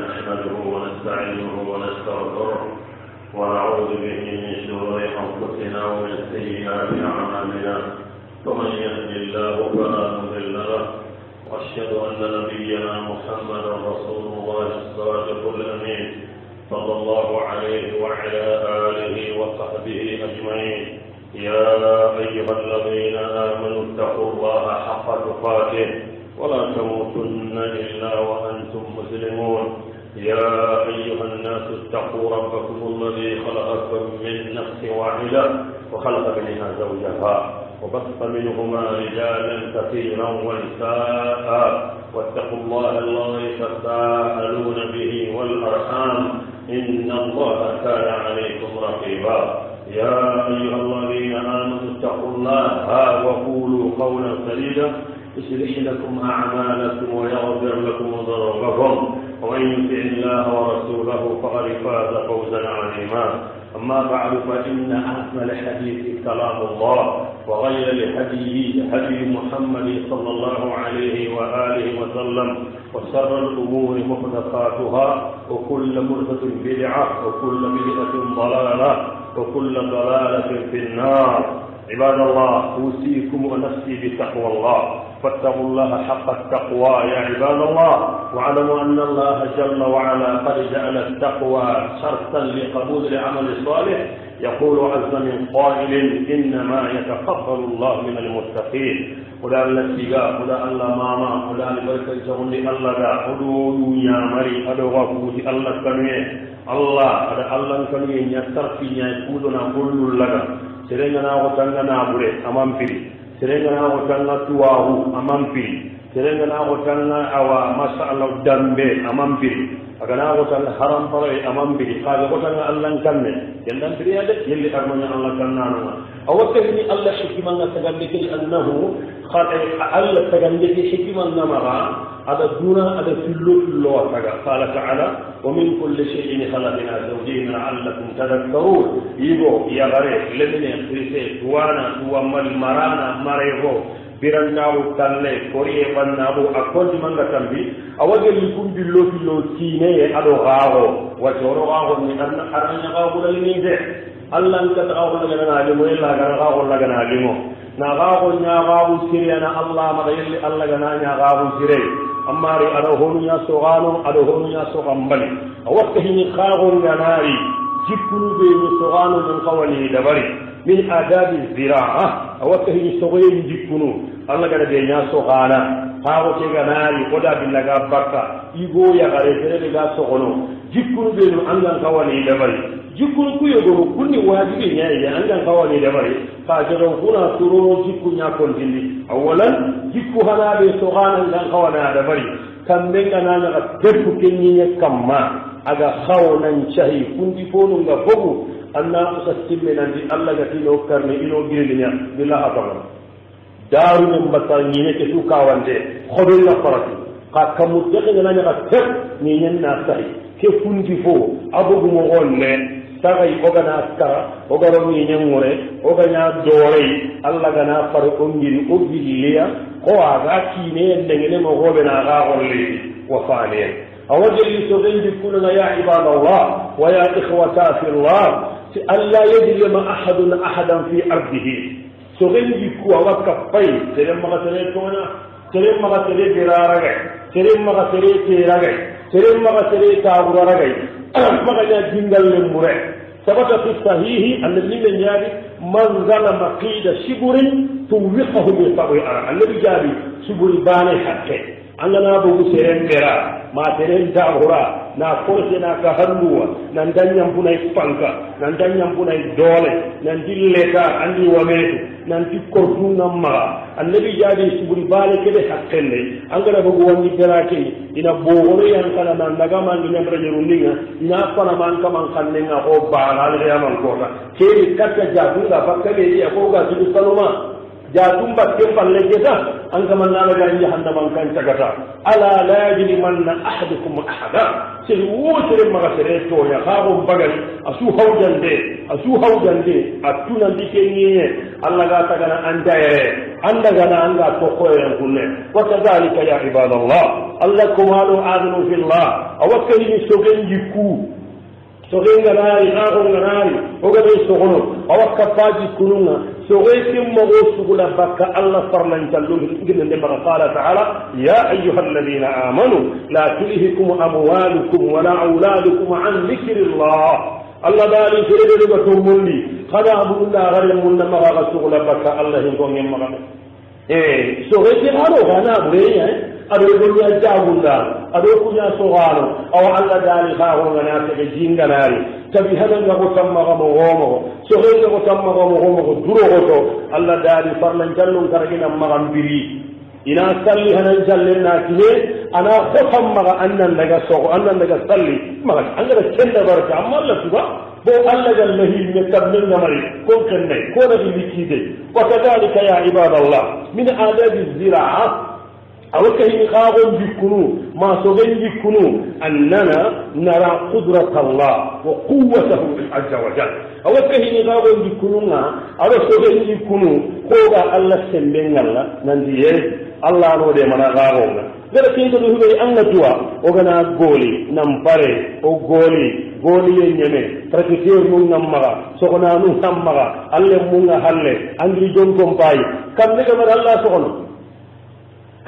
نحمده ونستعينه ونستغفره ونعوذ به من شرور أنفسنا ومن سيئات أعمالنا ومن يهد الله فلا مضل له وأشهد أن نبينا محمدا رسول الله الصادق الأمين صلى الله عليه وعلى آله وصحبه أجمعين. يا أيها الذين آمنوا اتقوا الله حق تقاته ولا تموتن إلا وأنتم مسلمون. يا أيها الناس اتقوا ربكم الذي خلقكم من نفس واحدة وخلق منها زوجها وبث منهما رجالا كثيرا ونساء واتقوا الله الذي تساءلون به والأرحام إن الله كان عليكم رقيبا. يا أيها الذين آمنوا اتقوا الله وقولوا قولا سديدا يصلح لكم أعمالكم ويغفر لكم ذنوبكم ومن يطع الله ورسوله فقد فاز فوزا عظيما. أما بعد فإن أحسن الحديث كلام الله وغير الهدي هدي محمد صلى الله عليه وآله وسلم وشر الأمور محدثاتها وكل محدثة بدعة وكل بدعة ضلالة وكل ضلالة في النار. عباد الله أوصيكم ونفسي بتقوى الله فاتقوا الله حق التقوى يا عباد الله واعلموا أن الله جل وعلا قد جعل التقوى شرطا لقبول العمل الصالح. يقول عز من قائل إنما يتقبل الله من المتقين. ولا الاتقاء ولا الله ماما ولا البركة جهل الله أدو يا مري أدو غفوت الله كنوي الله أدو الله كنوي يترفي يكودنا كل لغا سرنا وتننا بره أمام فيري سرنا وتننا تواه أمام فيري سرنا وتننا أوا ما شاء الله دمبه أمام فيري أكنا وتننا حرام فري أمام فيري قال وتننا الله كنه يندم فيري هذا يلي أرمنا الله كننا أو تهني الله حكمنا تجلك أنه قال الله تجلك حكمنا مرا هذا دون هذا كله قال تعالى ومن كل شيء خلقنا زوجين لعلكم تذكرون. يبو يا غري لمن يخرسي وانا هو مرانا مريغو بيرناو تالي كوري بنابو اكونت مانغا تامبي اوجل يكون بلو بلو تيني ادو غاغو وجورو غاغو من ارنا غاغو لنيده الله انت غاغو لغنا لمو الا غاغو لغنا لمو نا غاغو نا غاغو سيرينا الله ما يلي الله غنا نا غاغو سيري أماري أدوهون يا سوغانو أدوهون يا سوغامبلي أوقتهني خاغون غناري جكنو بين سوغانو من قواني دبري من آداب الزراعة أوقتهني سوغين جكنو الله غنا بين سوغانا خاغو كي غناري قدا باللغا بكا إيغو يا غاري سرلغا سوغنو جكنو بين أنغان قواني دبري جكنو كيغو كوني واجبي نيا أنغان قواني دبري فاجرون كنا سورو جكو نيا كونتيني أولا جكو هنا بسوغانا أنغان قوانا دبري كم بيننا نغا تبكو كنيني كما أغا خاونا نشاهي كنتي فونو نغا فوقو أنا أسسل من أنت الله غتي لو كرني إلو جيرنيا بالله أطلع دارو من بطانيني كتو كاوانتي خبر لفرتي كمو تقننا نغا تب نيني ناساي كفنتي فو أبو مغول tagay ogana askara ogaro ni nyangure ogana dore alla gana far ongiri ogiliya ko aga kine ndengene mo gobe na ga golli wa fane awajli tughindi kuluna ya ibadallah wa ya ikhwata fi allah alla yajlima ahadun ahadan fi ardihi tughindi ku awaka fay tere magatare tona tere magatare diraraga tere magatare tiraga tere magatare taburaraga magana jingal lemure ثبت في الصحيح أن النبي جابي من ظلم قيد شبر توفقه بطوي النبي جابي شبر باني حقه أننا أبو سيرين برا ما ترين دابورا نا فرسنا كهرلوا نندن يمبونا يفانكا نندن يمبونا يدولة نندل لتا عندي وميت نندي كرتون نمرا النبي جابي شبر باني كده حقه لي أننا أبو واني براكي إن بوري أنكنا نندقا من نمر جرونينا إن أفنا من كمان خننا أو بانا لغيامان كورا كيري كتا جاتونا فكبيري أفوغا جدو سلوما جاتم بكم فلجتا أنك من نالك أن جهنم كان تغتا ألا لا يجرمن أحدكم أحدا سيوتر مغسرين تويا خاهم بغل أسو هوجن دي asu hawdande atuna dikenye Allah ga tagana andaye andagana anga tokoyen kunne wa kadhalika ya ibadallah Allah kumalu adnu fillah awakali sogen yiku sogenga nari agonga nari ogade sogono awakka faji kununga sogaykim mago sugula bakka Allah farlan jallu nginde ma qala ta'ala ya ayyuhalladhina amanu la tulhikum amwalukum wa la auladukum an dhikrillah Allah dali sirede ba to mundi kada abulla gare munna maga sugula bakka Allah hingonge maga sogaykim hano gana bureya ado gonya jagunda ado kunya sogano aw alla dali khaho ngana te jinganari tabi hadan go tamma go gomo soge go tamma go gomo duro goto alla dali farlan jallun karagina magambiri ina salli hanan jallen nakine ana khotam maga annan daga sogo annan daga salli maga anga kenda barka amma alla tuba bo alla jallahi ne tabmin namari ko kenne ko da bikide wa kadhalika ya ibadallah min adabi zira'a أوكي خاغن بكنو ما سوغن بكنو أننا نرى قدرة الله وقوته عز وجل أوكي خاغن بكنو أو سوغن بكنو خوغا الله سنبين الله ننديه الله نودي منا غاغن غير كينتو هبي أننا جوا وغنا غولي نمباري أو غولي ينمي تركتير من نمغا سوغنا نمغا الله منا حلي أنجي جون كمباي كم نكمل الله سوغنو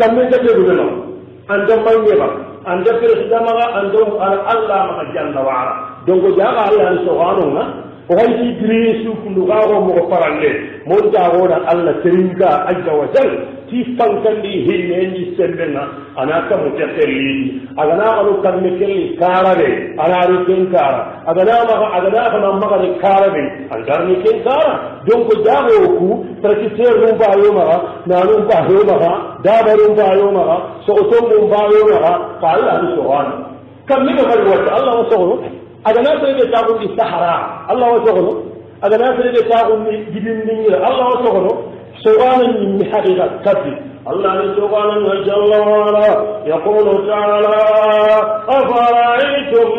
kamme jabe dudeno anda mangeba anda presidamaga anda Allah ma jalla wa ala donc jaga Allah subhanahu wa o hayti drisu kundu gawo mo paralle mo jagoda Allah teringa azza wa jalla ti fankandi hinne ni sembenna anaka mutakalli agana alu kamme kelli karare anaru kenkara agana ma ga karare andarni kenkara donc jago ku prakiter rum ba yoma nanu ba yoma dabarum ba yoma sogotom ba yoma fa Allah subhanahu kam ni ga wata Allah wa subhanahu agana sai da tagu di sahara Allah wa subhanahu agana sai da tagu di gidin Allah wa subhanahu subhanahu min haqiqat kafi الله سبحانه جل وعلا يقول تعالى أفرأيتم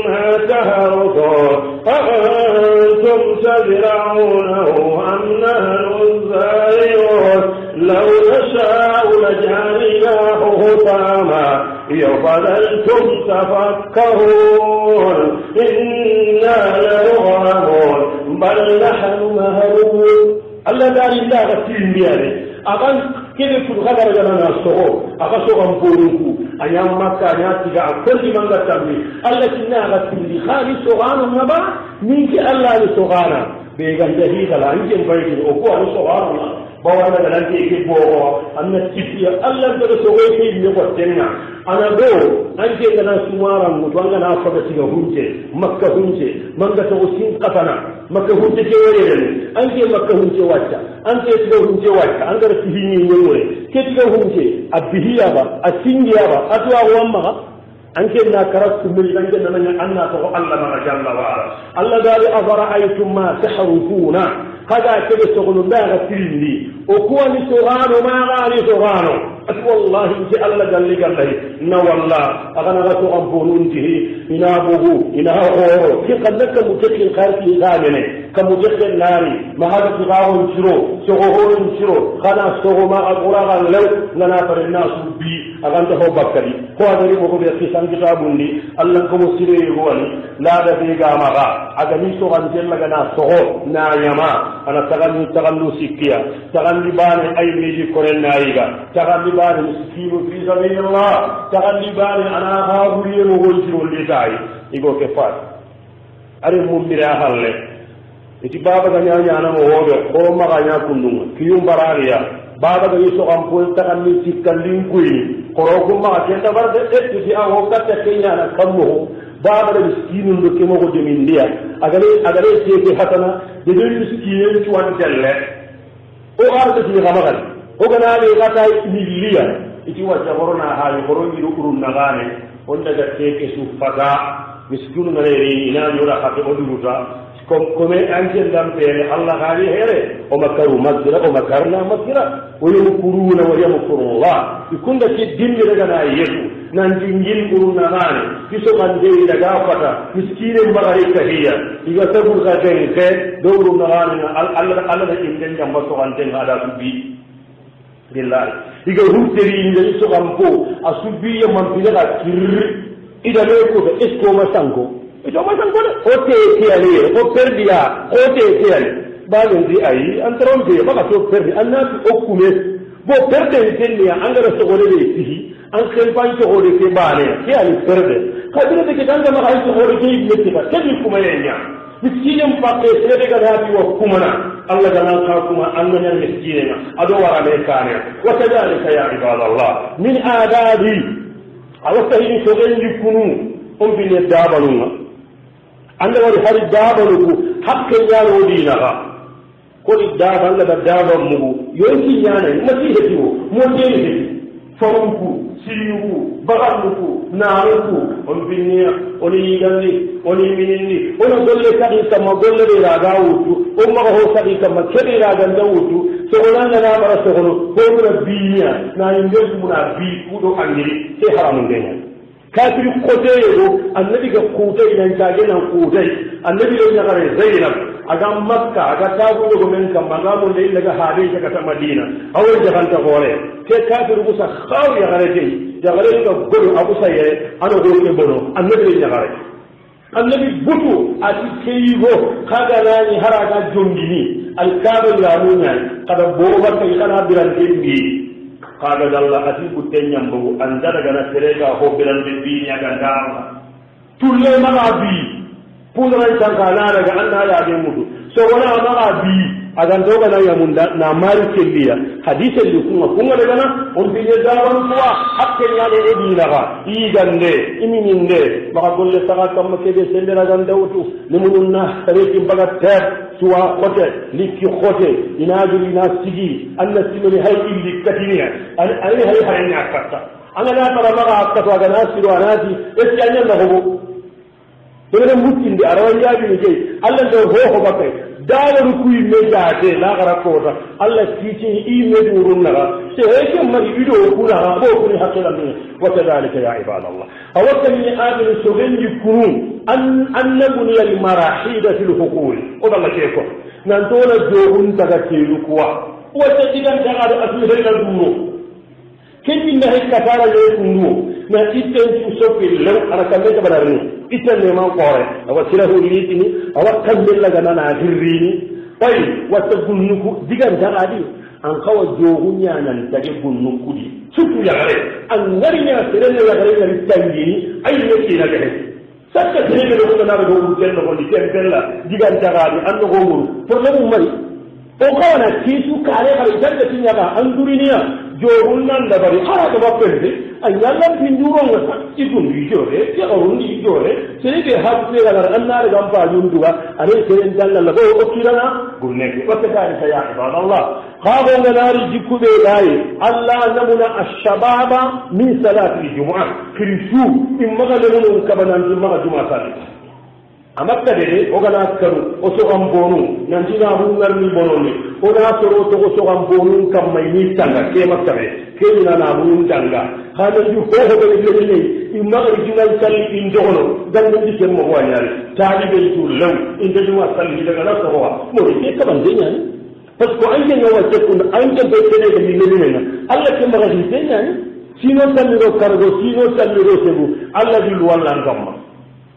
ما تهرسون أأنتم تزرعونه أم نحن الزارعون لو نشاء لجعلناه حطاما فظلتم تفكرون إنا لمغرمون بل نحن مهروون الله دار الله غسيل بيانه akan kene fu khadar jana na soho aka so kan porunku anya makka nya tiga akolli manga tambi alla kinna ga tindi khali sogano ngaba ninki alla ni sogana be ganda hi kala anje bayti o ko an sogano bawana da nan ke bo anna tifiya alla da sogo ke ni ko tenna ana do anje kana sumara mu wanga na fa da tiga hunje makka hunje manga to sin qatana makka hunje ke wore ne anje makka hunje wacca anje tiga hunje wacca an gar tihinni nyore ke tiga hunje abihiya ba asingiya ba atwa wamma anke na karastu mil anje nan anna to Allah ma jalla wa ala Allah dali afara aytum ma tahrufuna kada kebe sogolu ndaga tirindi o kuwa ni sogano ma gani sogano at wallahi inti Allah galli gallahi na wallah agana ga to ambonu intihi ina bugu ina horo ki kannaka mutakin kharfi gamene kam mujaddid nari ma hada tigawo jiro sogo horon jiro kana sogo ma agura gal law lana fare nasu bi aganta ho bakkali ko adari ko be kisan kitabundi Allah ko musire woni la da be gama ga aga ni so gan jella gana sogo na yama ana tagannu sikkiya taganni bane ay meji koren nayiga taganni bane miskinu fi sabilillah taganni bane ana haburiye mo wonjiro litai igo ke fat are mumbira halle iti baba ganya nyana mo wodo ko maga nya kundunga kiyum barariya baba ga yiso am ko taganni sikkallin kuyi koro ko ma tenda barde etti awo katta kenya na kammo baba da miskinu ndo ke mo go demindia agare ke hatana de miskinu tuwan telle o arda ti gamagal o gana le gata miliya iti wajja corona ha corona ni urun nagane on daga ke su fata miskinu ngare ina yora hato oduruta comme anke ndam pere Allah hali here o makaru magira o makarna magira o yumkuruna wa yumkurullah ikunda ki dimmi daga na yesu nan jingil kuruna ngane kiso kan de daga fata miskine magari kahiya iga tabu ka denke dawru ngane Allah da inden jamba so kan den ada subi billahi iga huteri inde so kan ko asubi ya man bilaga kir ida le ko esko masango ito masango o te tiale o perdia o te tiale balon di ayi antron de baka to perdi annati okume bo perde tenni angara so gole de sihi an campagne to gole ke bane ke ali perde kadire de kanga ma hay to gole ke yetti ka tabi kuma yenya miskinen pakke sede ga hadi wa kumana Allah ganan ka kuma an nan miskinen ado wara me kane wa kadalika ya ibadallah min adabi awtahi to genji kunu on bi ne dabalunga anda wari hari dabalugo hakke yalo dinaga ko di daba Allah da daba mugu yonki nyana mati hetiwo mo deni heti forumku siyuku bagamuku naaruku on binniya oni yigandi oni minindi ono golle kadi kama golle de raga wutu o maga ho kadi kama kedi raga ndawutu so onanga na bara so hono ko mura biya na yinde muna bi kudo angiri te haramun denya kafiri kote yo annabi ga kutai nan tage nan kutai annabi da ya gare zainab aga makka aga tagu go men kam magamu de daga hade daga ta madina awai jahan ta gore ke kafiri kusa khaw ya gare dai ya gare ga godo abu saye ano go ke bono annabi ya gare annabi butu ati keyigo kaga nani haraga jongini alkabul lamunya kada boba kai kana biran dingi kaga dalla ati butenya mbugo andara gana terega ho biran dingi ya ganda tulle maga bi pudran tankala daga anna ya de mudu so wala maga bi agan doga na ya munda na mari kelliya hadise li kuma daga na on bi dawan kuwa hakke ya de edina ga igande imininde maga golle saga kam kebe sendera ganda wutu limunna tareki baga ter suwa khote likki khote inajuri na sigi anna simani hay illi katiniya ali hay hay akata anga na tara maga akata ga nasiru anati eskanya na hobo dole mutinde arawan yabi ne jey Allah do ho bakai dawaru kuy mejaate la gara kota Allah kiti imedu runnaga se heke mari bido kuna bo kuni hakela min wa kadhalika ya ibadallah awakani abil sugenji kunu annabuni al marahida fil huqul odalla keko nan tola jogun daga telu kuwa wata digan daga asu hela duro kenni na hekka tara le kunu na itten su sofi law ara kambe tabarani itten ne man qore awa tirahu litini awa kambe laga na hirrini tay wata gunnuku digan daga di an kawa jogunya nan tage gunnuku di sutu ya gare an ngarinya serene ya gare ya tangini ay ne ki na gare sakka tene do na do wutel no di tempella digan daga di an no gomuru problème mari o kawana tisu kare kare tanga tinya ga an duriniya jorun nan da bari ara da bappende ay yalla pinduro ngata idun jore ya orun di jore sene be habbe ga annar gam pa yunduwa are seren dalla la ko okirana gunne ko ta ka ya ibadallah qabo nari jikube dai allah namuna ash-shababa min salati al-jumu'ah krisu imma ga lemu kabanan imma ga juma'a sali amakka de o gana karu o so am bonu nan dina bu ngar ni bononi o da soro to o so am bonu kam may ni tanga ke makka be ke na na bu tanga hada ju ho ho be ni imma ga jinal sali in dogono dan ni ke mo wanyari talibe tu law in de juma sali daga na so wa mo ke ka ban de nyani parce que an ke wa te kun an ke be tele de ni ni na Allah ke ma ga de nyani sino sali ro kargo sino sali ro sebu Allah dil walla ngamma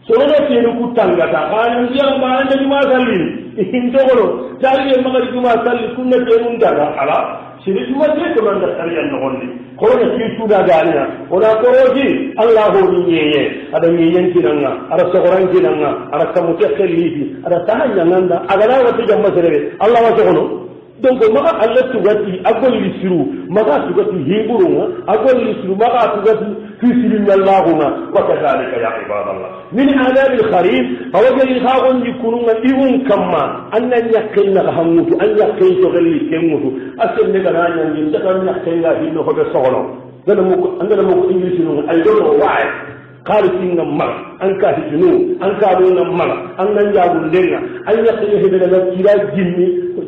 solo tenu kutangata kana ndiya maana juma salli indogolo talibe magari juma salli kunna tenu ndaga ala siri juma te ko manda sariyan no gondi ko na kitu da galina ona koroji Allah ho ni yeye ada yeyen kinanga ada sogoran kinanga ada kamutakhallifi ada tahanya nanda ada la wati jamma serebe Allah wa sogono donc maga Allah tugati agol lisiru maga tugati hiburunga agol lisiru maga tugati fisili Allahuna wa kadhalika ya ibadallah min adab al-kharif awajal khagun yikununga diun kamma annan yakkinna hamutu an yakkin to galli kemutu asel ne gana nyan ta kan yakkinga hinno ko be sogolo dana mo andana mo english no I don't know why قالتين نمر أنك هجنون أنك أبونا نمر أنك نجابون لنا أن يقيه بلنا كلا جني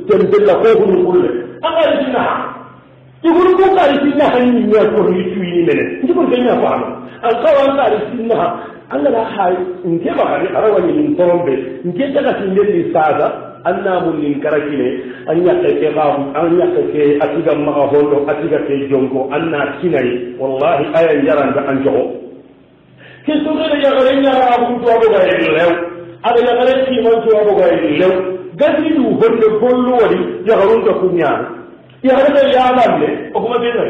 تنبلا خوف نقول أقل جنها يقول لكم قال سنها أن يكون يسوي منه يقول كنا فاهم القوام قال سنها أنا لا حاي إن كبر على أرواني من طرمبه إن كذا كسندني سادة أنا من كراكينه أن يكتكام أن يكتك أتيجا مغفور أتيجا كجونكو أنا كناي والله أي يران بأنجو كسرنا يغرين يا أبو توابو غير له هذا يغرين كيمان توابو غير له قديدو هند بولوري يغرون كفنيان يغرين يا أبو أكما بينه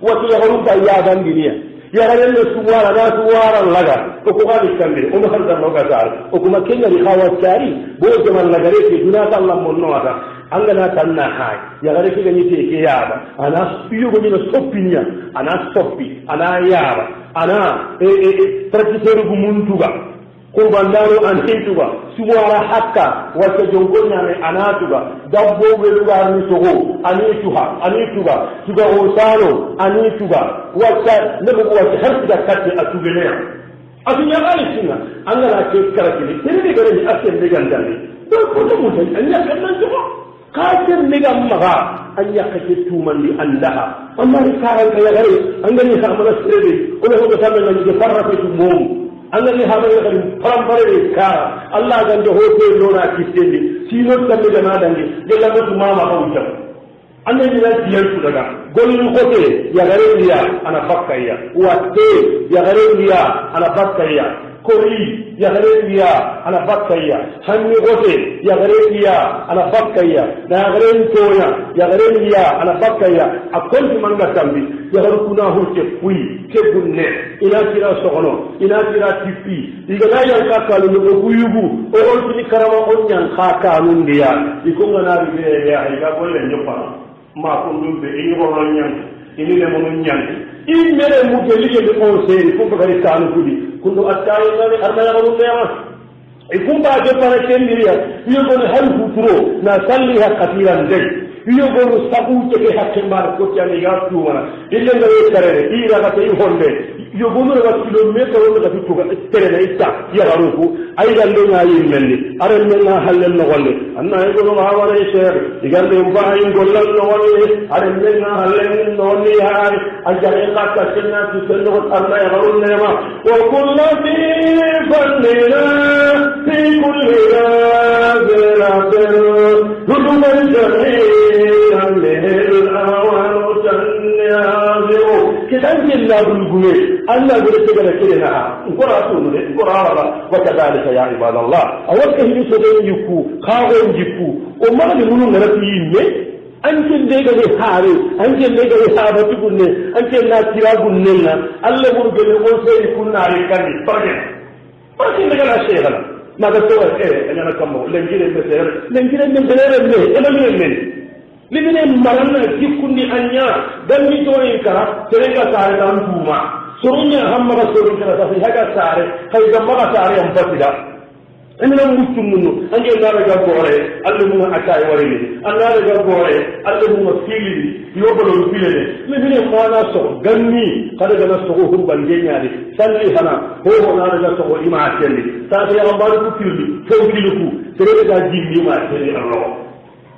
وتيغرون كيابان دنيا يغرين سوارا لا سوارا لغا أكما بيكمل أما خلصا نوكا أكما كنا لخاوة كاري بوجه من لغريك دونات الله من نوعا angana tanna hay yagare ke gani te ke yaba ana yugo ni soppinya ana soppi ana yaba ana traditeur bu muntuga qurbandano an hintuga suwara hakka wata jongonya me anatuga dabbo be lugar ni togo anituga tuga osano anituga wata nebo wata harta katte atugelea atunya gari sinna angana ke karakini tene gare ni asen de gandani do ko to mun anya kannan tugo kafir nigam maga an yakake tumandi andaha amma karan ka yagare an gani ha amana sirri ko ko ta men ni farrafa tu mum an gani ha ba yagare parambare ka Allah gande hote lona kitendi sino tambe da nadangi gella mutu mama ko wuta an ne dina diyar su daga golin hote yagare riya ana bakkaya watte yagare riya ana bakkaya kori yagreya ana bakkaya hanni gote yagreya ana bakkaya na yagren toya yagreya ana bakkaya akon manga tambi yagru kuna hurke fui ke gunne ina kira sokono ina kira tipi igana yanka kalu no buyugu o on ni karama on yan khaka nun dia ikunga na bibe ya iga golle nyopa ma ko ndumbe ingo ron yan ini le mo nyan in mere mu ke lige de conseil ko ko gari kanu kudi kundo attawi ngani arma ya ron lewa ikumba je para kendiriya yugo ne hal futuro na salliha qatiran dai yugo sabu ke hakke mar ko tiani ga tuwana ille ngare karere ira ga tay honde yugo no ga kilometer on ga tuga tere na ita ya garuku ay gando ngayi melni aran menna hallen no golle anna yugo no hawara sheikh igande umba ay gollal no golle aran menna hallen no ni hay ajare ka tasna tu sello arna ya garun nema wa kullu fi fannina fi kulli rabbir huduman jami'an lil awal tanyaziru kidan illa bulgume Allah gure te gara kirena ngora tunu de ngora ala wa kadalika ya ibadallah awaka hidu soden yiku khawo jiku o mali munu ngarati yimme anken de ga haare anken de ga saabatu gunne anken na tira gunne na Allah burgele o sey kunna re kandi parke de ga shaykhana maga to ana kammo lengire be ser lengire be bere ne elamine ne limine marana jikundi anya dan mi to en kara serenga sare dan tuma sorunya hamma rasulun kala sa haga sare hay gamma sare am fasida enna mutumunu anje ngara ga gore allu mu akai warini Allah ga gore allu mu fili yobalo filene limine mana so ganni kada ga so ko bande nyaade salli hana ho na ga so ima ateli sa ya ambaru ku fili ko filuku sere ga jimmi ma ateli Allah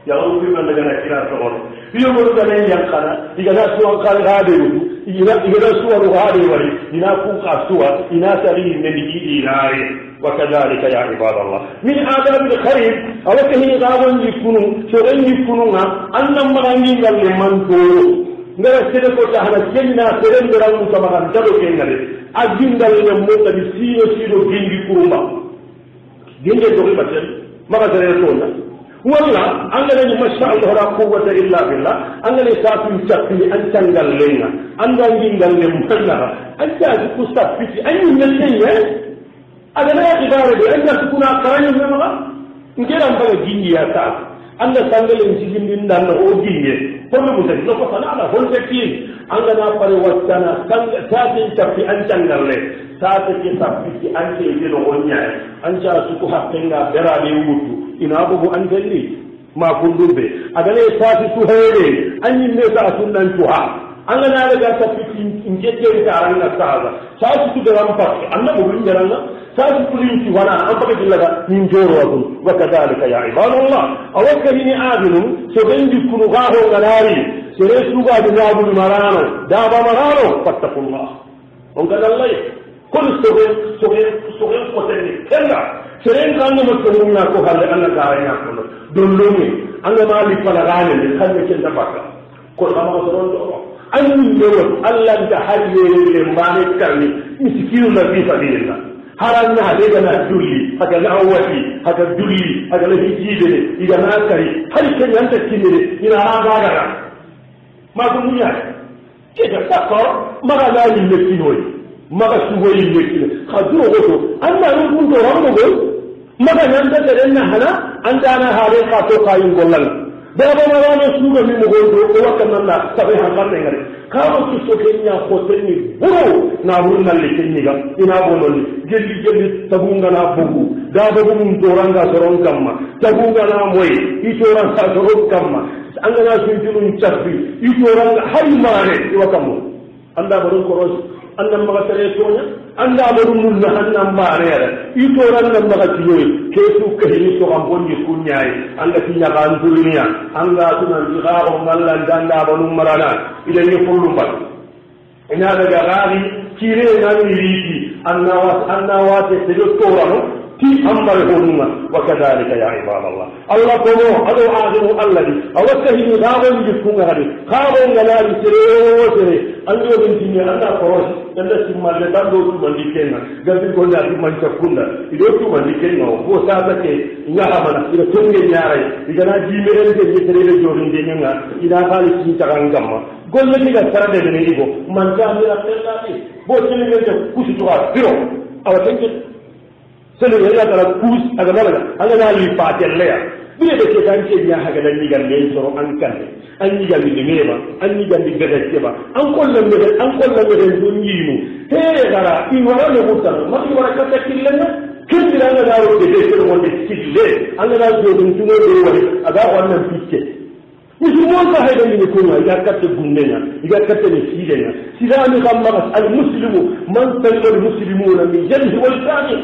ya Allah bi man daga kira so yo mo ga len yankana diga so kal gaade wudu ina so ro gaade wari ina ku qasuwa ina sari ne di dinare wa kadhalika ya ibadallah min adab al khair awakahi gawan yikunu so ren yikunu nga annam magangi galle man to ngara sede ko tahana kenna sede ngara mu samagan dado kengale ajindal ne mo tabi sino gingi kurumba ginge to ribatel maga sere to na walla angale ni masha Allah la quwwata illa billah angale saatu chakki an tangal lenga anda ngingal ne mutanna anta ku sapiti anyu mellenye agana ya ibare de anda kuna karanyo mema ngera mbaga gingi ya ta anda sangale njigindi ndan o ginge kono mutan no ko sana hol tekki angana pare wattana saatu chakki an tangal le saatu ki sapiti an ke jelo onya anja su ko hakkenga berade wutu ina bugu an dalli ma kundumbe agane safi su hele an yimme sa sunnan tuha an na daga tafi in jeje ta ran na saza safi su da ran fati annabi bin jaranga safi kulin ci wana an baka dillaga min joro wazu wa kadalika ya ibadallah awakali ni adinu so ganji kunu gaho ganari sere suga di nabul marano daba marano fattaqullah on kada allah kon sogen poteni kenga sere nganga mo tonga ko halle allah gaaya ko dollomi anga mali fala gane ni halle ken tabaka ko kama ko don do anni lewo allah da hariye le mane karni miskinu na fi sabilillah haranna hade gana julli haka na awati haka julli haka na hijibe ida na kari hari ken yanta kinire ina raga ma ko munya ke da sako maga la ni lekinoyi maga sugoyi lekino khadu goto anna rubun do rambo go maga yanta da hana andana hare ka to kayin gollal baba marano suga mi mo gondo o wakkan na sabe hankan ngare kawo ki so kenya ko tenni buru na wurna le tenni ga ina bonoli gelli tabunga na bugu da bugu mun toranga soron kamma tabunga na moy i toranga soron kamma angana sunjulun chaffi i toranga hay mare i wakamu anda boron koros anda maga tere tonya anda boron mun na hanna mare i toranga maga tiyoy kesu kahini so am bonni kunyaay anda tinya kan dunya anga tunan digaro ngallan danda bonum marana ila ni fullu bal ina daga gari kire nan riti annawa te torano ti ambal honuma wa kadhalika ya ibadallah allah kono ado azimu alladi awakahini gabon jikunga hadi gabon galari tere ando bintinya anda korosi anda simalle dando tu mandikenga gabi gonda tu manchakunda ido tu mandikenga bo sasa ke nga amana ida tonge nyaare igana jimere de tere le jorinde nga ida hali ci tagangamma golle ni ga sarade de nigo man jamira tellati bo tele de kusi to biro awatenke sele ya tara kus aga balaga anga nali fatelle ya bile de ke tan ke ya haga dan nigal len soro an kan an nigal ni mema an nigal ni gada keba an kollan me dun yimu he gara in wara le mutan ma ki wara ka takillenna kindi anga daro de de ko de kille anga da do dun tuno de wari aga wannan fikke musulmon ka hayda ni ko ma ya katte gunnena ya katte ni sidena sidani kamma al muslimu man salima al muslimuna min jannati wal thani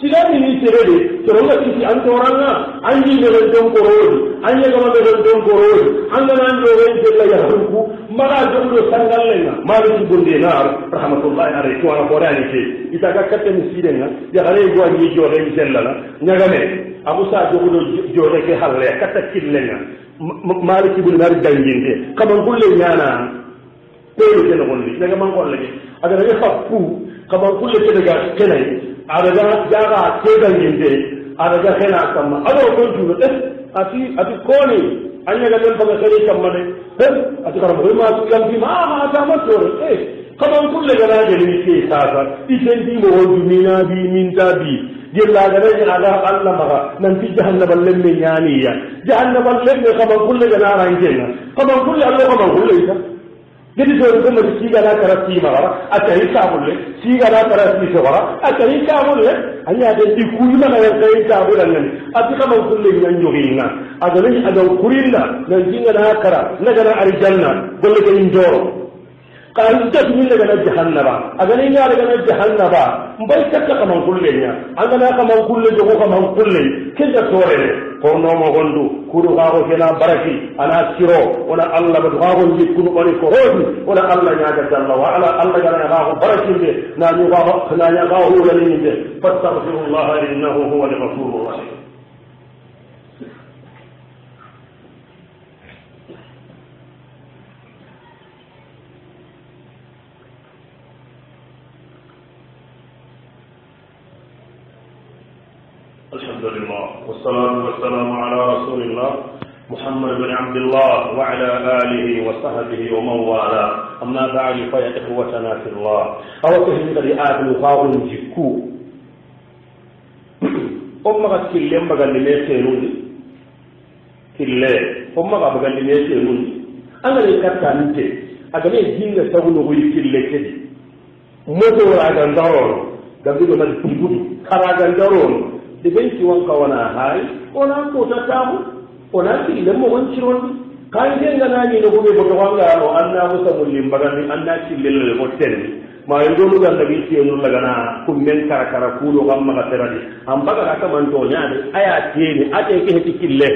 sidani ni terede toronga kiti antoranga anji de don korodi anya gama de don korodi anga nan do wen de ya hunku maga do sangallenga mali ci gonde nar rahmatullahi alayhi wa qurani ke itaga katte ni sidena ya gare go anji jode ni sellala nyagame abu sa jogo jode ke halle katta killenga maliki bul mari danginde kaman kulle nyana pelu ke no golli daga man golle aga daga fakku kaman kulle ke daga kenai adaga jaga ke danginde adaga kena kamma ado ko juno ati koni anya ga den baga kare kamma ne ati karam ma su kan bi ma ta ma to kaman kulle ga na ni ke sasa itendi mo dumina bi min tabi jilla ga ne ala Allah maga nan fi jahannama lemme nyaniya jahannama lemme kama kullu ga naran kenna kama kullu Allah kama kullu ita gidi to ko ma siga na karati maga atari ka bulle siga na karati sogara atari ka bulle anya de di kuima na kai ka bulle nan ati kama kullu nan yoginga adani adaw kurinda nan jinga na kara na ga aljanna golle ko indoro قال تجمل لنا جهنم أغني يا لنا جهنم مبيتك كمان كل لنا أغنى كمان كل جهو كمان كل كذا سورة كونو مغندو كورو غاو كنا بركي أنا سيرو ولا الله بدغاو يكون أولي كهود ولا الله يعجز الله وعلى الله يعجز غاو بركي نانيو غاو نانيو غاو لنين فاستغفر الله إنه هو الغفور الرحيم الحمد لله والصلاة والسلام على رسول الله محمد بن عبد الله وعلى آله وصحبه ومن والاه أما بعد فيا إخوتنا في الله أو كهن لآت الخاون جكو أمك كلهم بقى اللي يسيرون كله أمك بقى اللي يسيرون أنا اللي كنت أنت أقول الدين سوون هو كله كذي موتو راجندارون قبل ما تقول كراجندارون de benci wanka wana hay ona ko tatamu ona ti le mo won ciron kan de ngana ni no be boto wanga no anna musa mulim bagani anna ci lele mo ten ma yendo lu ganda bi ci no lagana kum men kara kulo gamma ka teradi am baga ka man to nyaade aya tieni ate ke heti kille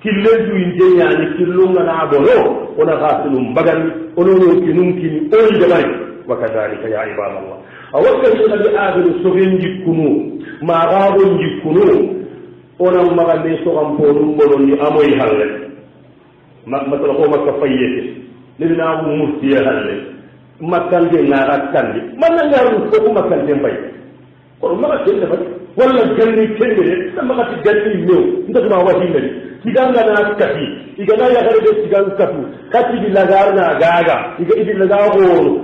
killendu injeñani killungana bono ona hasilum bagani ono yonkinum kini oyi jamani wa kadhalika ya ibadallah awakkatina bi abiru sogen jikkunu magaɓon jikkunu onan magande sogam ponum bononni amoyi halle masala ko makka fayyete lebinamu muftiye halle makkande ngara kandi mannangaru fofu makkande mbay kono maga kende fati walla ganni kende de magati ganni new ndatuma wahimedi sigangana kati igana yagarede sigan katu kati di lagarna gaga iga idi laga hono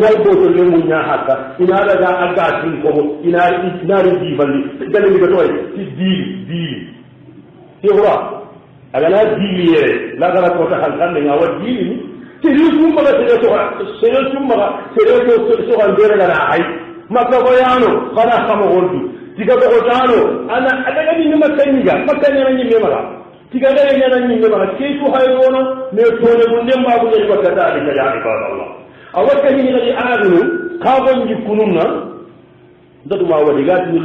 hay boto lemu nya haka ina laga aga tin ko inari di balli ganni mi toy ti di tiwa agana di yere lagara ko ta halkan nga wadi ni ti yu maga sere to andere gana ay makka ko yano khana khamo goldu tiga ko tano ana adaga ni makanya ni memaga tiga gare nyana ni memaga ke ko hayrono me tone bunde mbabu ni wakata ali ya ibadallah awaka ni ngadi aadunu khabon jikununna daduma wadi gati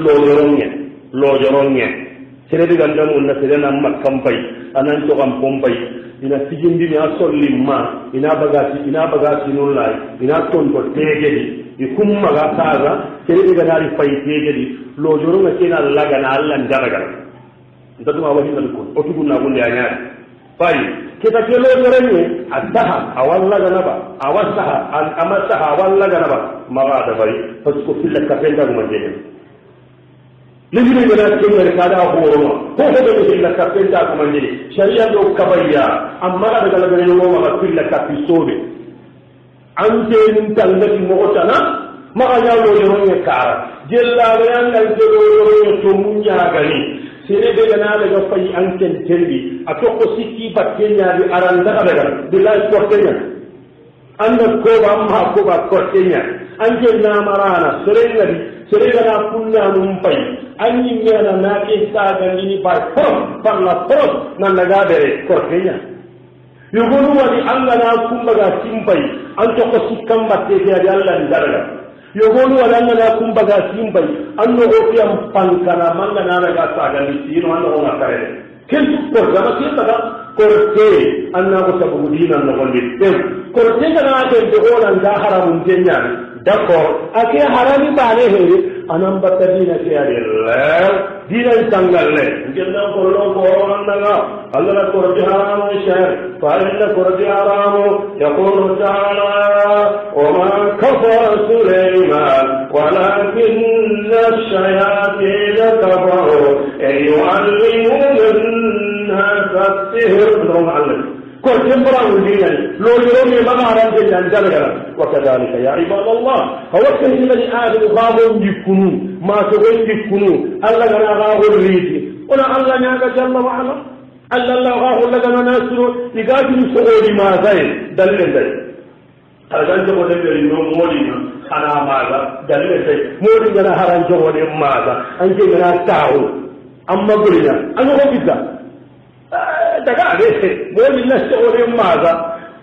lo joronge sere diga ndam na sere na makkam pay anan to kam pompay ina sijindi ni asolli ma ina bagati nullay ina tonto tegedi ikumma ga kaza sere diga dari pay tegedi lo joronga kena laga na Allah ndaraga ndaduma wadi na ko otugunna bunde anyari pay kita kelo joronge ataha awalla ganaba awasaha amasaha awalla ganaba maga da bari pasko filla kapenda ko manjene lejini gana kengere kada horono ko ko be illa kapenda ko manjene sharia do kabaya amma daga laga no ma filla kapisobe ante nin tangati mo tana maga nyaalo joronge kara jella bayan dal joronge to munya gani sere be gana daga fay anken tendi atoko sikki bakkenya di aranda daga billahi kortenya anda ko ba ma ko ba kortenya anje na marana sere ngadi sere gana kunna num pay anyi ngana na ke saga ni par la pros nan daga bere kortenya yugonu wadi Allah na kumbaga simpai anto ko sikkam batte ya Allah ni daraga yogonu wala na kumbaga simpai anno o fiyam pankana manga na daga saga ni sino anno na kare ken ko gama ke daga korte anna ko sabu dina no gondi tem korte kana te de ona da haramun jenya d'accord ake harami bale he anam batadina ke adilla dina sangalle jenna ko lo ko naga Allah ko haramu shar fa inna qurbi haramu yaqulu ta'ala wa ma kafara sulaiman walakinna ash-shayatin kafaru yu'allimuna an-nasa as-sihr كل تمبرا ودينا لو يومي ما عرفت أن جرجر وكذلك يا عباد الله هو كل من آدم غابون يكونوا ما تقول يكونوا الله جنا غابون ريتي ولا الله ناقة جل وعلا الله غابون لنا ناسرو يقاتل سعودي ما زين دليل هذا جبل اليوم مولينا أنا ماذا دليل مولينا هران جبل ماذا أنجينا تاو أما قلنا أنا هو بيزا daga ade woni na sogori maga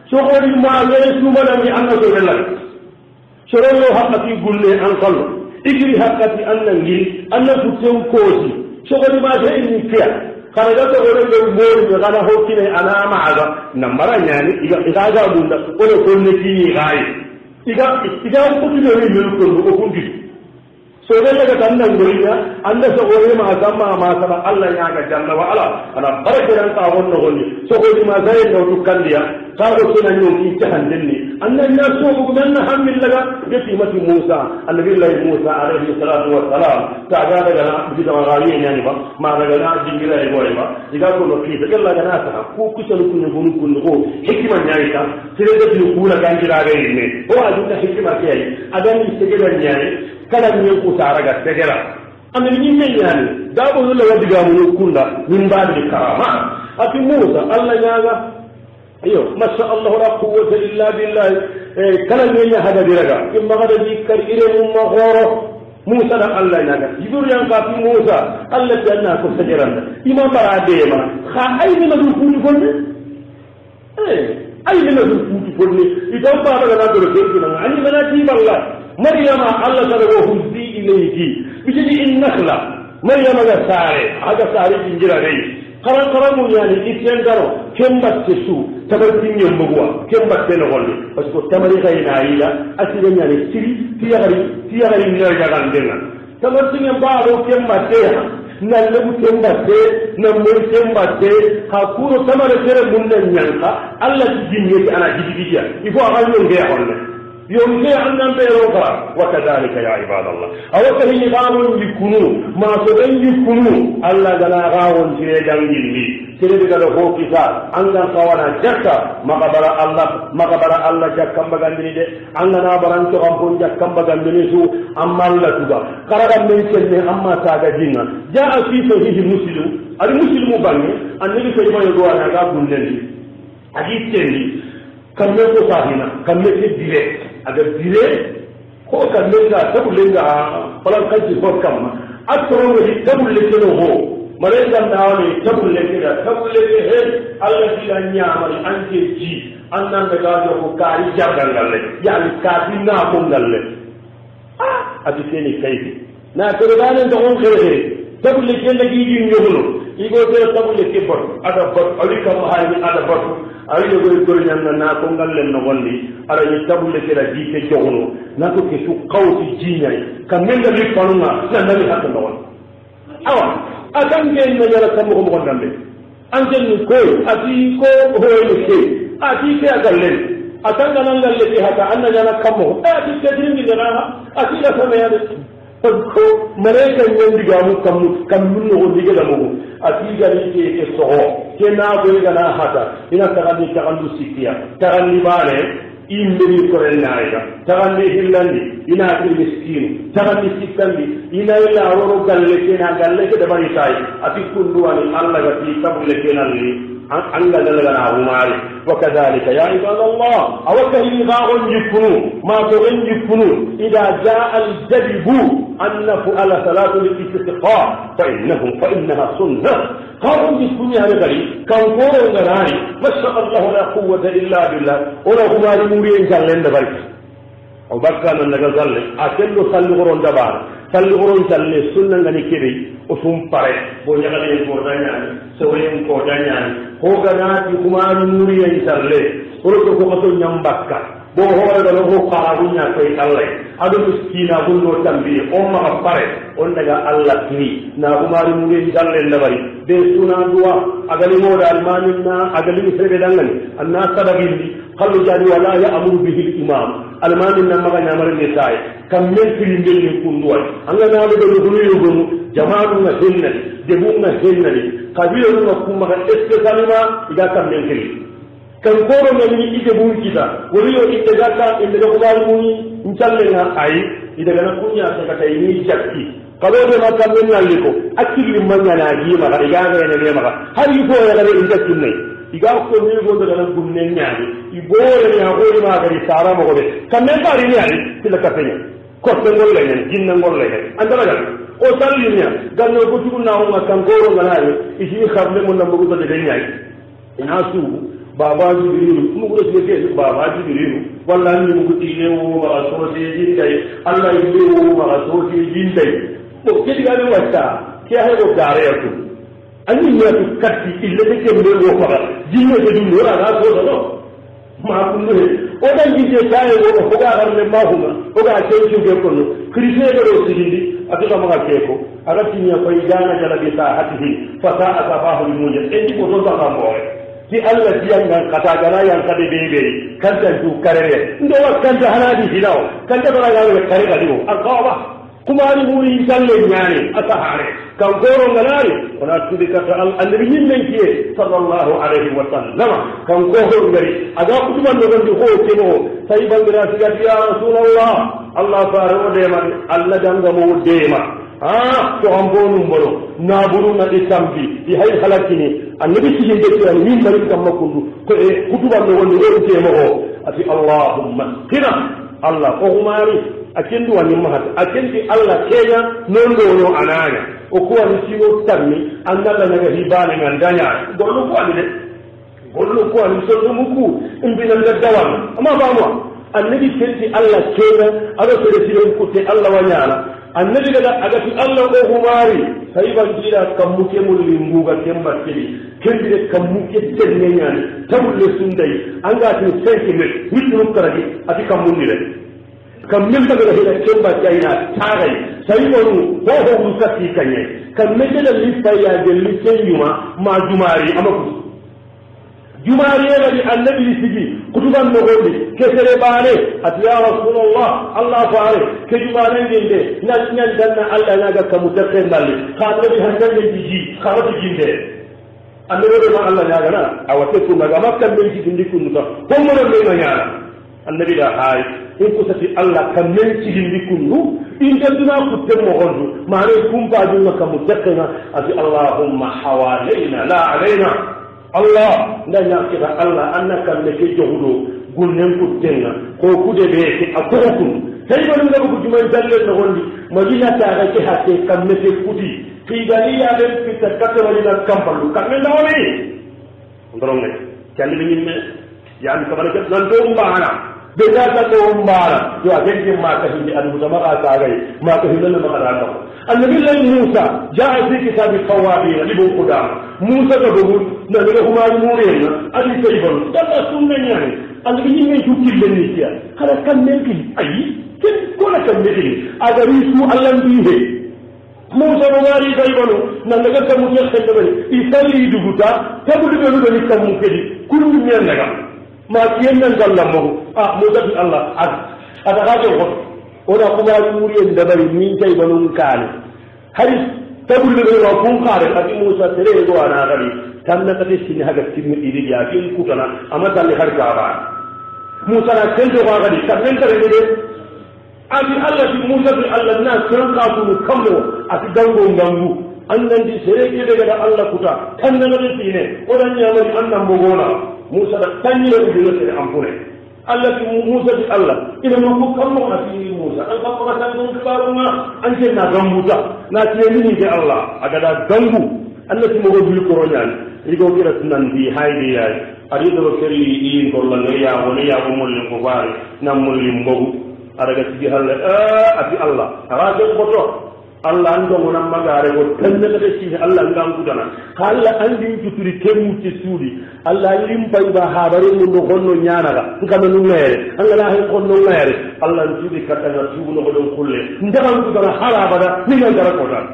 sumana mi anna do relal soro haqqati gulle an qallo igri haqqati annangi anna futew kosi sogori ma de ni fiya kala da gore be mori be kana hokine ana maaga namara nyani iga ga bunda ko ko ne ti gai iga ko ti do ni ko kundi so daga tannan gurina anda so gore ma gamma ma sama Allah ya ga jalla wa ala ana barakaran ta wonno gonni so ko ma zai to dukandiya ka ko sunan yo ki tahandinni annan na so ko dan hamil laga yati mati Musa annabi Allah Musa alayhi salatu wa salam ta ga daga na bi da gari ne ba ma daga na jingira e gore ba diga ko no ki daga Allah ga na ta ko kusan kun gonu kun ko hikima nyai ta sire da ku kula kan jira ga ne ko a duka hikima ke yi adan ni sege da nyai kala ni ko taraga tegera amen ni menyani dabo no la diga mu kunda min baadi karama ati Musa Allah nyaga iyo masha Allah la quwwata illa billah kala ni nya hada diraga imma hada di kar ire mum magoro Musa da Allah nyaga jibril yang ka Musa Allah janna ko sajiran imam barade ma kha ay ni madu fuuti fonde ay ni madu fuuti fonde idan ba daga na do ke nan ani manati ballah مريم الله تعالى وهزي إليك بجدي النخلة مريم هذا ساري هذا ساري جنجرة غير karamu yani iten daro kembatte su tabatin yembugwa kembatte no golli parce que tamari kayna ila asire yani siri tiyari no jagandenga tabatin yambaro kembatte na lebu kembatte na mori kembatte ha kuro tamare tere munna nyanka alla jinni ana jididiya ifo aganyo nge holle يومي عنا بيروكا وكذلك يا عباد الله أو كهي غاون يكونوا ما سبين يكونوا الله جنا غاون سير جنجلي سير بقى هو كذا عنا قوانا جكا ما قبر الله جكا بغندني ده عنا بران تقامون جكا بغندني سو أما الله تبا كرر من سنة أما ساعة جينا جاء في صحيح مسلم المسلم بني النبي صلى الله عليه وسلم قال بندني حديث تاني كمل صاحبنا كمل ديرة أجر ديرة هو كمل ذا تقول لنا فلان كذي هو كم أكثر من تقول لنا هو مريض ناوي تقول لنا هل الله جل نعمل أنت جي أننا نقدر كاري جابنا له يعني كاري ناقم له أدي سيني كيف ناكرنا ندعون خير تقول لنا يجي يقولون يقول تقول لنا بر هذا بر أولي كم هاي هذا بر أولي يقول لنا ناقم له نقولي أرى يتقول لنا جيك جهنم ناكو كسو قوتي جيني كمل لي فلونا نعمل هذا نقول أوا أكمل جينا جرا كم هو مقدم أنجل كوي أتيكو هو يشي أتيك أقلل أتنجنا نقلل هذا أن جرا كم هو أتيك تدرين جرا أتيك سمعنا ko malaika ñandi gamu kam no diga la mo ati gari ke soho ke na go gana hata ina tagandu sikiya taganni bale imbiri ko renaiga taganni hillandi ina akil miskin taganni sikandi ina ila woro galle ke na galle ke dabari tay ati kundu wani allah ga ti tabulle ke nalli anga dalgana umari وكذلك يا عباد الله أو كهي غاغن يكونوا ما تغن يكونوا إذا جاء الجدب أن نفعل صلاة الاستسقاء فإنها سنة قالوا يكونوا هذا غريب كان قولوا غراري ما شاء الله لا قوة إلا بالله ولو ما يمورين جلين دبرك وبكى من نغزل أكل صلي غرون دبار صلي غرون صلي سنة غني كبي وسم pare bo ñagalé ko dañani soyen ko dañani ko ganati kuma muri ay sarle ko ko to ñambakka bo hoore do ko xara bu ñak koy talle adu miskina bu no tambi o ma pare on daga allah ni na umari muri dalle labari be suna duwa agali mo dal maninna agali sebe dangani anna sadaqindi qallu jadi wala ya'muru bihi al-imam almaninna maga ñamare ne tay kam men fili ngel kunduwa anga na do do yugo jamaatu na hennani debu na hennani kabila na kuma ka especialima iga kam men kiri kan koro na ni ide bu kita wori yo ide gata inde ko bal mu nchalle na ai ide gana kunya saka tay ni jakki kado de makka men na liko akili manya na gi ma ga iga ga ne ma har yi ko ya ga inde kinne iga ko ni go daga nan gunne nyaani ibore ni ha ko ma ga sara mo go de kan men bari ni ani tila ka fenya ko te ngol le ne jinna ngol le andara ga o sallinya ganno ko tuguna on kan goro ngalaye isi xamle mo nambu ko de ñay ina su baba jibril mu ko de ke baba jibril walla ni mu ko tile wo ma so se jindai allah yi wo ma so se jindai mo ke diga ni wata ke ha ko dare ko anni ya ko katti ille de ke mo wo fara jinne de dum wala na so do ma ko ne o dan jinde tay wo ko ga garle ma huma o ga ke ju ke ko no kriste do sigindi atuka mga keko agati niya ko igana jala bi sahatihi fa sa'a safahu al-mujad endi ko don ta moy ti alla tiyan ngan kata gana yang kade bebe kanta du karere ndo wa kanta haladi hilaw kanta bala ga kare ga diwo alqaba kuma ni muri salle nyane asahare kan goro ngalari wana tudika ta annabi nyimmen kiye sallallahu alaihi wa sallam kan goro ngari aga kutuban do gondi ho kemo sai bangira siga ya rasulullah allah faru de man allah danga mo de ma to ambonu mboro na buru na isambi di hay halakini annabi ci de ci ni mari kam makundu ko e kutuban do gondi ho kemo ho ati allahumma kina allah ko humari akendi wani mahat akendi allah kenya non do no ananya o ko wani siwo tammi andala naga hibane ngandanya gollu ko ani de gollu ko ani so muku imbina ngadawan amma ba mo annabi kenti allah kenya ado so de siwo ko te allah wanyala annabi gada agati Allah o humari sayban jira kammuke mullimbuga kemba kedi kendire kammuke tennenyani tabulle sundai angati 5 mil mitru karagi ati kammundire kammil daga hida kemba kaina tagai saybonu ho musati kanye kammete da lista ya gelli kenyuma ma jumari amaku jumari yadi annabi sigi kutuban nogondi kesere bane ati ya rasulullah Allah faare ke jumane ngende nyan danna Allah naga kamutakke ndalli khatabi hanande jiji khawati jinde annabi ma Allah naga na awate ku naga makka be jiji ndikunu ta homo be ngana annabi da hay in kusati Allah kamen jiji ndikunu inde duna kutte mo gondu mare kumba dunga kamutakke na ati Allahumma hawalaina la alaina Allah ndanya kira Allah annaka leke johudo gunnen kuttenga ko kude be ke akokun tay ba ngi ko jumay dalle no gondi madina ta ga ke hatte kamme te kuti fi daliya ben fi takata wali na kampalu kamme ndawni ndronne kalli bi nyimme yani kabaraka nan do mbana be da ta do mbana to agenje ma ka hindi adu dama ka ta gai ma ka hindi na ma ka النبي الله موسى جاء في كتاب التوابين لبن قدام موسى تقول نبيه ما المورين أدي سيبر دل سنة يعني النبي يجي يجي للنسيا هذا كم نبي أي كل كم نبي أجري سوء الله موسى مغاري سيبر نبيه كم نبي سيبر يسالي يدوتا تقول بيقول بني كم نبي كل من نجا ما كيان نقول لهم موسى الله هذا غادر ona kuma muriyen da bari min kai banun kale hari tabul be ro kun kare kadi musa tere do ana gari tan na kadi sin haga tin idi ya kin kutana amma tan har ka ba musa na kan do gari tan tare ne abi Allah bi musa bi Allah na san ka ku kammo ati dango ngangu annan di sere ke daga Allah kuta tan na ne tine odan ya mari annan bogona musa da tan ne do ne ampune Allah ki Musa di Allah ina ma ko kammo ati Musa an kammo ka tan dum kibaruma an ce na gambuta na ce ni de Allah aga da gambu Allah ki mo go dul ko roñan rigo kira sunan di haydi yaay ari do keri in ko la ya woni ya ko mol ko bari nam mol lim bogu araga ci halle ati Allah ara de ko to Allah ando ngona magare ko tan na de ci Allah ngam gudana kala andi tuturi temu ci sudi Allah lim bay ba habare mu no gonno nyaana ga ngam no ngere Allah la hay gonno ngere Allah ci katanga tubu no don kulle ndagam gudana hala bada ni nga dara ko tan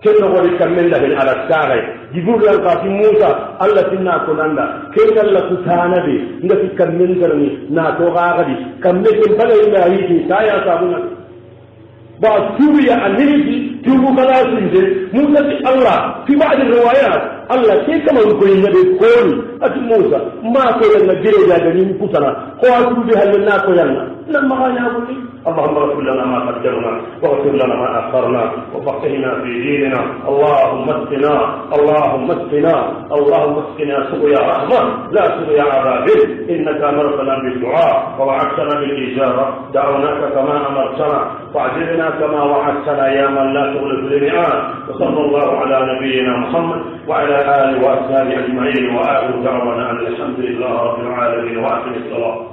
kenno woni kamenda hen ala saare jibur lan ka fi Musa Allah tinna ko nanda kengal la ku tanabe ngati kamenda ni na to gaagadi kamne bagay na yiti saya sabuna ba suriya annabi tubu kala sunje Musa ti Allah fi ba'd riwayat Allah ke kama ko yin nabe ko ati Musa ma ko yalla dire da ni kusana ko atu bi halna ko yalla lamma ya buni اللهم اغفر لنا ما قدمنا واغفر لنا ما اخرنا وفقهنا في ديننا اللهم اسقنا اللهم اسقنا اللهم اسقنا سقيا رحمه لا سقيا عذاب انك امرتنا بالدعاء ووعدتنا بالاجابه دعوناك كما امرتنا واعجلنا كما وعدتنا يا من لا تغلب الميعاد وصلى الله على نبينا محمد وعلى اله واصحابه اجمعين واخر دعوانا ان الحمد لله رب العالمين واقم الصلاه.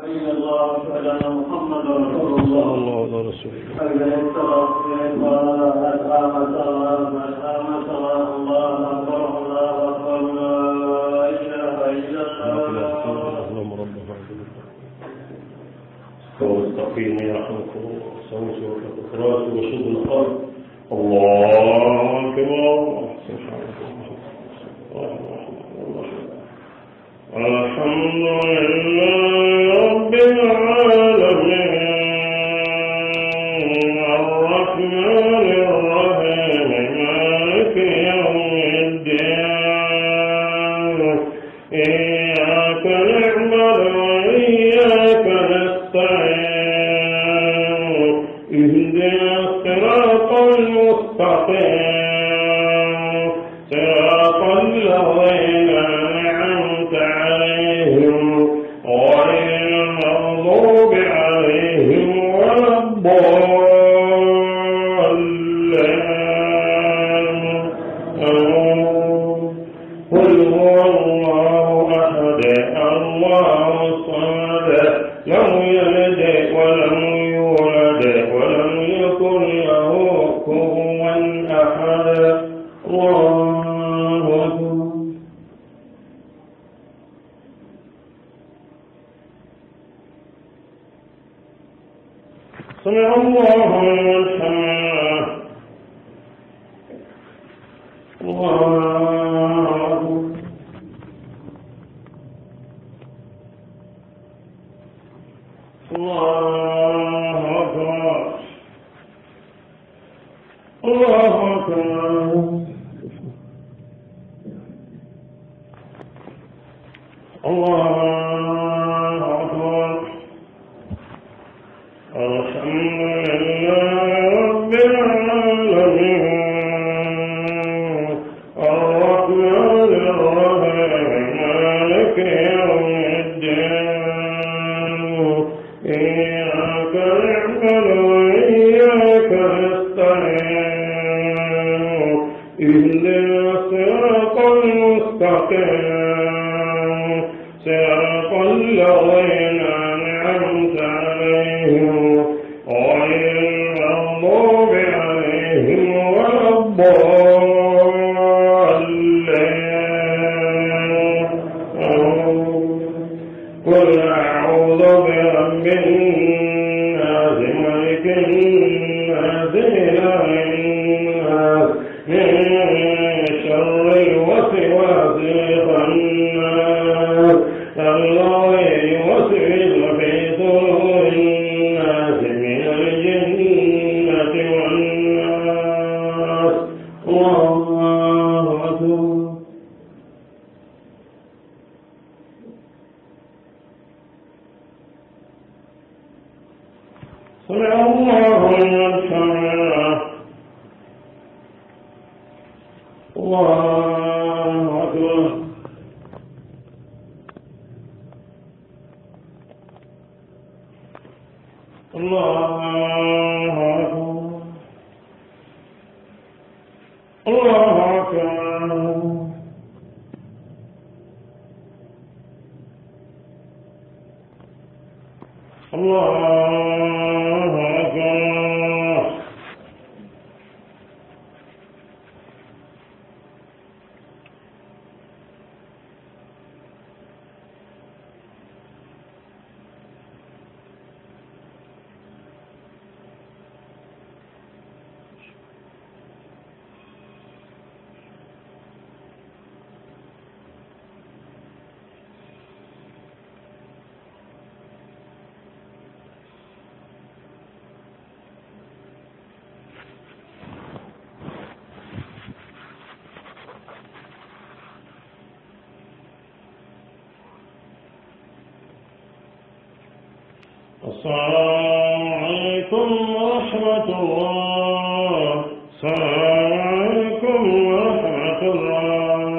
حي الله على محمد رسول الله الله ورسوله حي الصلاة الله أكبر الله أكبر لا إله إلا الله اللهم رب العالمين واستقيم يرحمكم صوت وفكرات وشد الخلق الله أكبر الحمد لله رب العالمين الرحمن الرحيم مالك يوم الدين إياك نعبد وإياك نستعين اهدنا الصراط المستقيم صراط الذين المغضوب عليهم ولا الضالين قل هو الله أحد الله الصمد لم يلد ولم يولد ولم يكن له كفوا أحد الله أكبر. سمع الله لمن حمده. الله أكبر. الله أكبر. الله أكبر. الله أكبر. الحمد لله رب العالمين الرحمن الرحيم مالك يوم الدين إياك نعبد وإياك نستعين اهدنا الصراط المستقيم صراط الذين أنعمت عليهم غير المغضوب عليهم ولا الضالين. قل أعوذ برب الناس ملك الناس إله الناس من شر الوسواس الخناس الذي يوسوس في صدور الناس من الجنة والناس. الله أكبر. سمع الله لمن حمده. الله أكبر. الله أكبر. الله أكبر. الله أكبر. السلام عليكم ورحمة الله. السلام عليكم ورحمة الله.